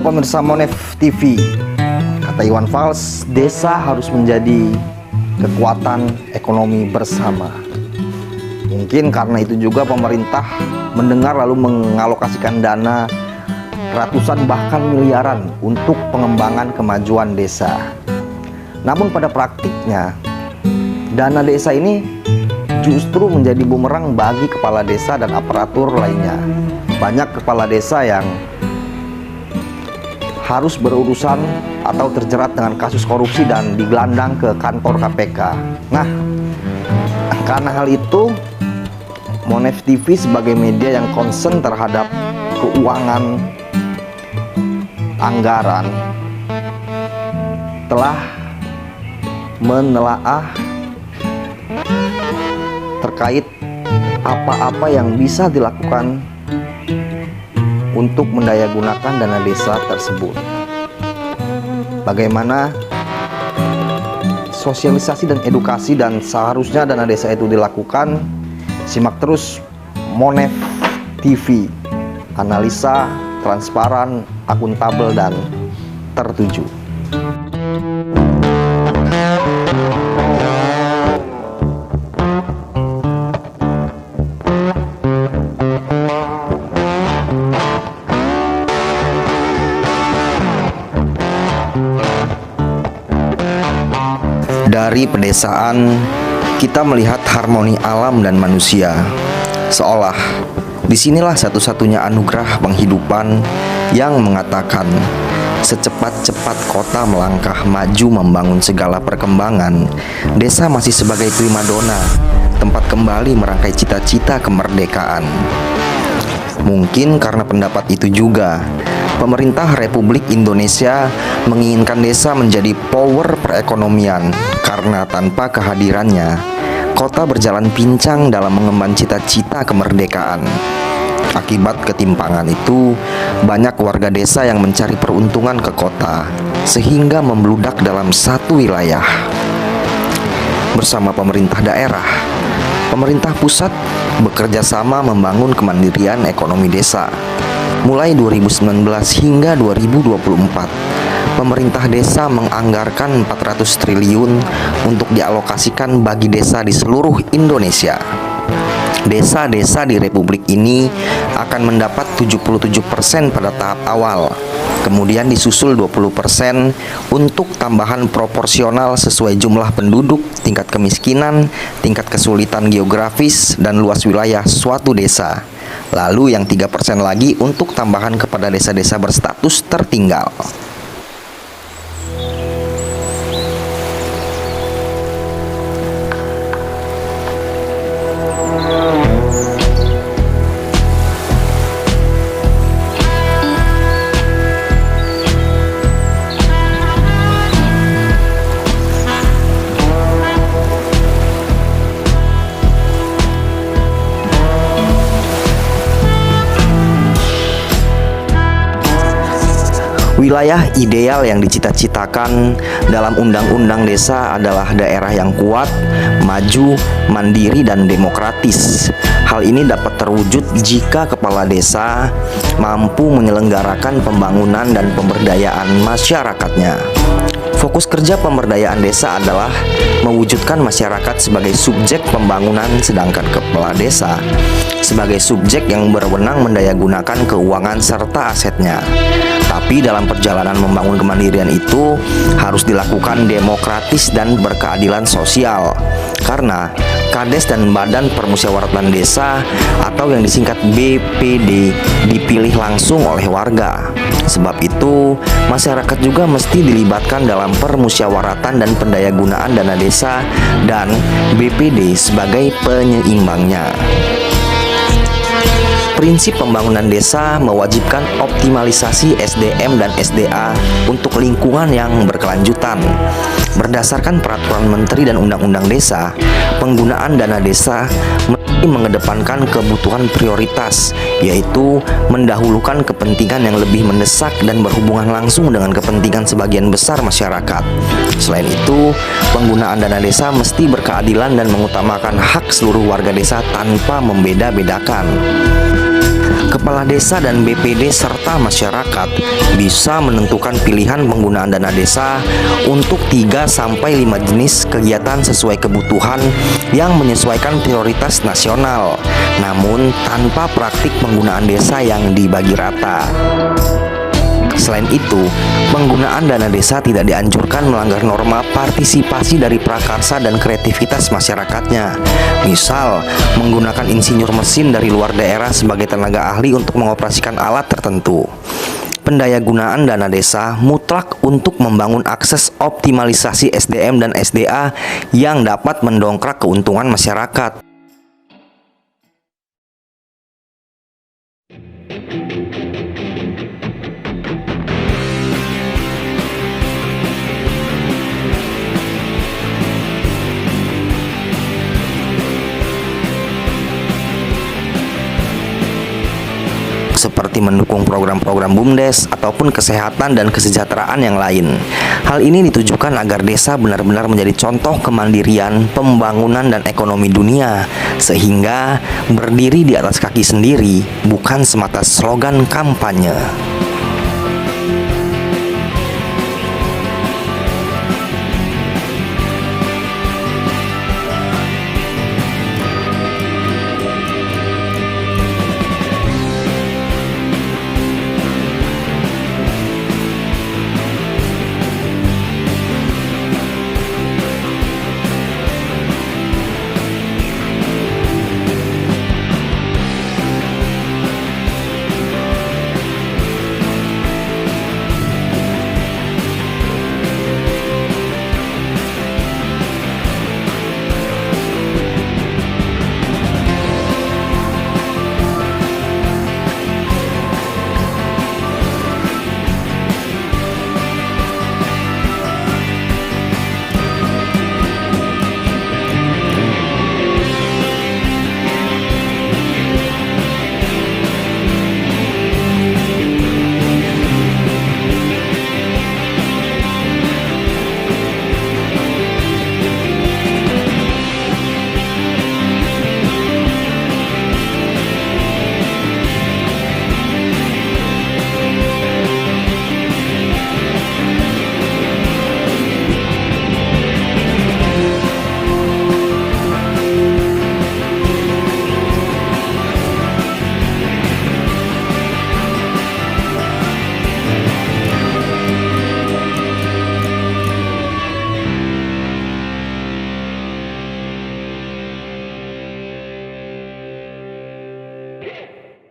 pemirsa Monev TV. Kata Iwan Fals, desa harus menjadi kekuatan ekonomi bersama. Mungkin karena itu juga pemerintah mendengar lalu mengalokasikan dana ratusan bahkan miliaran untuk pengembangan kemajuan desa. Namun pada praktiknya, dana desa ini justru menjadi bumerang bagi kepala desa dan aparatur lainnya. Banyak kepala desa yang harus berurusan atau terjerat dengan kasus korupsi dan digelandang ke kantor KPK. Nah, karena hal itu, Monev TV sebagai media yang concern terhadap keuangan anggaran telah menelaah terkait apa-apa yang bisa dilakukan untuk mendayagunakan dana desa tersebut. Bagaimana sosialisasi dan edukasi dan seharusnya dana desa itu dilakukan. Simak terus Monev TV, analisa transparan, akuntabel, dan tertuju. Dari pedesaan, kita melihat harmoni alam dan manusia. Seolah disinilah satu-satunya anugerah penghidupan yang mengatakan secepat-cepat kota melangkah maju membangun segala perkembangan, desa masih sebagai primadona, tempat kembali merangkai cita-cita kemerdekaan. Mungkin karena pendapat itu juga, pemerintah Republik Indonesia menginginkan desa menjadi power perekonomian karena tanpa kehadirannya, kota berjalan pincang dalam mengemban cita-cita kemerdekaan. Akibat ketimpangan itu, banyak warga desa yang mencari peruntungan ke kota, sehingga membludak dalam satu wilayah. Bersama pemerintah daerah, pemerintah pusat bekerja sama membangun kemandirian ekonomi desa. Mulai 2019 hingga 2024, pemerintah desa menganggarkan 400 triliun untuk dialokasikan bagi desa di seluruh Indonesia. Desa-desa di Republik ini akan mendapat 77% pada tahap awal, kemudian disusul 20% untuk tambahan proporsional sesuai jumlah penduduk, tingkat kemiskinan, tingkat kesulitan geografis, dan luas wilayah suatu desa. Lalu yang 3% lagi untuk tambahan kepada desa-desa berstatus tertinggal. Wilayah ideal yang dicita-citakan dalam Undang-Undang Desa adalah daerah yang kuat, maju, mandiri, dan demokratis. Hal ini dapat terwujud jika kepala desa mampu menyelenggarakan pembangunan dan pemberdayaan masyarakatnya. Fokus kerja pemberdayaan desa adalah mewujudkan masyarakat sebagai subjek pembangunan, sedangkan kepala desa sebagai subjek yang berwenang mendayagunakan keuangan serta asetnya. Tapi dalam perjalanan membangun kemandirian itu harus dilakukan demokratis dan berkeadilan sosial. Karena Kades dan Badan Permusyawaratan Desa atau yang disingkat BPD dipilih langsung oleh warga. Sebab itu, masyarakat juga mesti dilibatkan dalam permusyawaratan dan pendayagunaan dana desa dan BPD sebagai penyeimbangnya. Prinsip pembangunan desa mewajibkan optimalisasi SDM dan SDA untuk lingkungan yang berkelanjutan. Berdasarkan peraturan menteri dan undang-undang desa, penggunaan dana desa mesti mengedepankan kebutuhan prioritas, yaitu mendahulukan kepentingan yang lebih mendesak dan berhubungan langsung dengan kepentingan sebagian besar masyarakat. Selain itu, penggunaan dana desa mesti berkeadilan dan mengutamakan hak seluruh warga desa tanpa membeda-bedakan. Kepala desa dan BPD serta masyarakat bisa menentukan pilihan penggunaan dana desa untuk 3-5 jenis kegiatan sesuai kebutuhan yang menyesuaikan prioritas nasional, namun tanpa praktik penggunaan desa yang dibagi rata. Selain itu, penggunaan dana desa tidak dianjurkan melanggar norma partisipasi dari prakarsa dan kreativitas masyarakatnya. Misal, menggunakan insinyur mesin dari luar daerah sebagai tenaga ahli untuk mengoperasikan alat tertentu. Pendayagunaan dana desa mutlak untuk membangun akses optimalisasi SDM dan SDA yang dapat mendongkrak keuntungan masyarakat. Seperti mendukung program-program BUMDes ataupun kesehatan dan kesejahteraan yang lain. Hal ini ditujukan agar desa benar-benar menjadi contoh kemandirian, pembangunan dan ekonomi dunia, sehingga berdiri di atas kaki sendiri, bukan semata slogan kampanye.